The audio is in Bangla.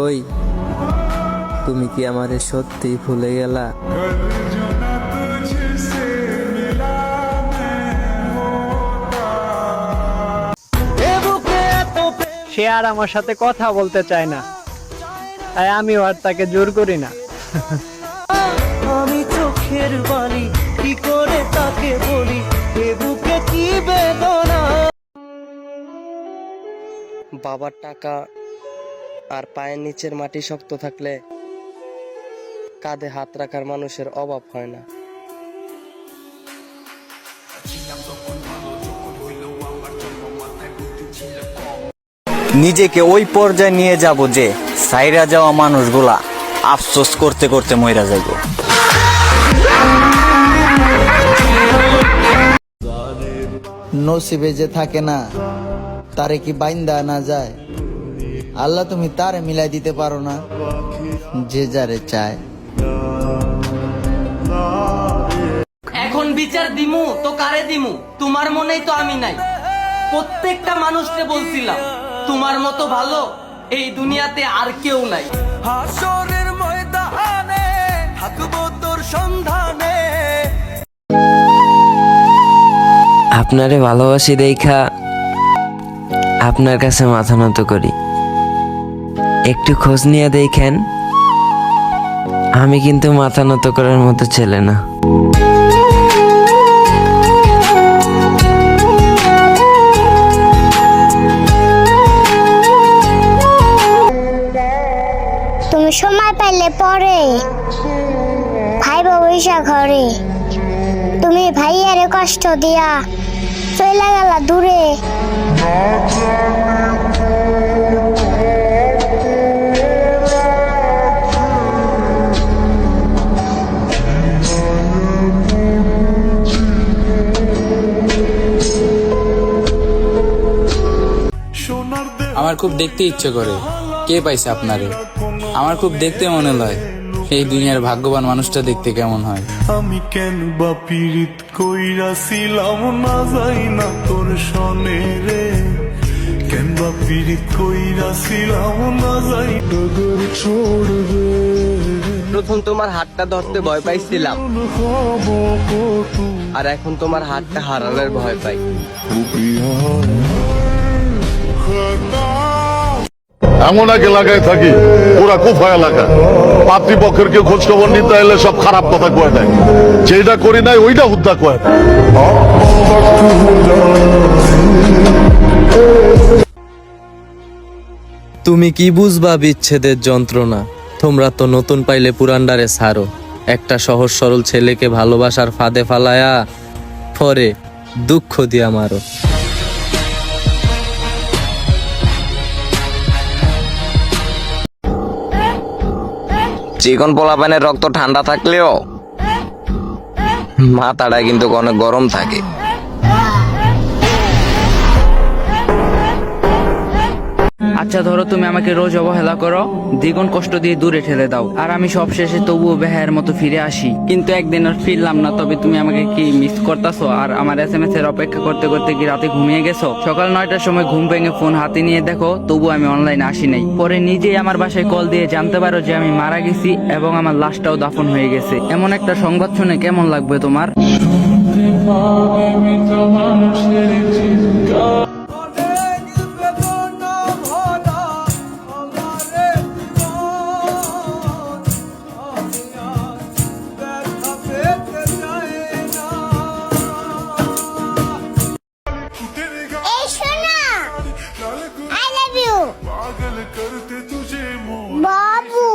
ওই, তুমি কি আমারে সত্যি ভুলে গেলা? সে আর আমার সাথে কথা বলতে চায় না, তাই আমিও আর তাকে জোর করি না। আমি চোখের বালি কি করে তাকে বলি, এ বুকে কি বেদনা। বাবার টাকা আর পায়ের নিচের মাটি শক্ত থাকলে কাঁধে হাত রাখার মানুষের অভাব হয় না। নিজেকে ওই পর্যায়ে নিয়ে যাব যে সাইরা যাওয়া মানুষগুলা আফসোস করতে করতে মইরা যাইব। নসিবে যে থাকে না তারে কি বাইন্দা না যায়? আল্লাহ তুমি তারে মিলাই দিতে পারো না যে যারে চায়। এখন বিচার দিমু তো কারে দিমু? তোমার মনেই তো আমি নাই। প্রত্যেকটা মানুষকে বলছিলাম তোমার মতো ভালো এই দুনিয়াতে আর কেউ নাই। হাসরের ময়দানে থাকবো তোর সন্ধানে। আপনারে ভালোবাসি দেখা আপনার কাছে মাথা নত করি। একটু খোঁজ নিয়ে দেখেন, আমি কিন্তু মাথা নত করার মতো ছেলে না। তুমি সময় পেলে পরে ভাই বৈশা ঘরে, তুমি ভাইয়ারে কষ্ট দিয়া চলে গেলা দূরে। আমার খুব দেখতে ইচ্ছে করে, কে পাইছে আপনারে? আমার খুব দেখতে মনে হয় এই দুনিয়ার ভাগ্যবান মানুষটা দেখতে কেমন হয়। আমি কেন বা পীড়িত কইরাছিলাম না যাই না তোর সনে রে, কেন বা পীড়িত কইরাছিলাম না যাই ডগর ছড়বে। প্রথম তোমার হাতটা ধরতে ভয় পাইছিলাম, আর এখন তোমার হাতটা হারানোর ভয় পাই। এমন এক এলাকায় থাকি পুরা কুফা এলাকা, পাতৃপক্ষের কেউ খোঁজ খবর নিতে এলে সব খারাপ কথা কয়ে দেয়, যেটা করি নাই ওইটা হুদ্দা কয়ে দেয়। তুমি কি বুঝবা বিচ্ছেদের যন্ত্রণা? তোমরা তো নতুন পাইলে পুরান্ডারে ছাড়ো। একটা সহজ সরল ছেলেকে ভালোবাসার ফাঁদে ফালায়া পরে দুঃখ দিয়া মারো। চিকন পোলাপানের রক্ত ঠান্ডা থাকলেও মাথাটা কিন্তু অনেক গরম থাকে। আচ্ছা ধরো তুমি আমাকে রোজ অবহেলা করো, দ্বিগুণ কষ্ট দিয়ে দূরে ঠেলে দাও, আর আমি সব শেষে তবুও বেহায়ের মতো ফিরে আসি। কিন্তু একদিন আর ফিরলাম না, তবে তুমি আমাকে কি মিস করতেছো? আর আমার SMS এর অপেক্ষা করতে করতে কি রাতে ঘুমিয়ে গেছো? সকাল 9টার সময় ঘুম ভেঙে ফোন হাতে নিয়ে দেখো তবু আমি অনলাইনে আসি নাই। পরে নিজেই আমার বাসায় কল দিয়ে জানতে পারো যে আমি মারা গেছি এবং আমার লাশটাও দাফন হয়ে গেছে। এমন একটা সংবাদ শুনে কেমন লাগবে তোমার? বাবু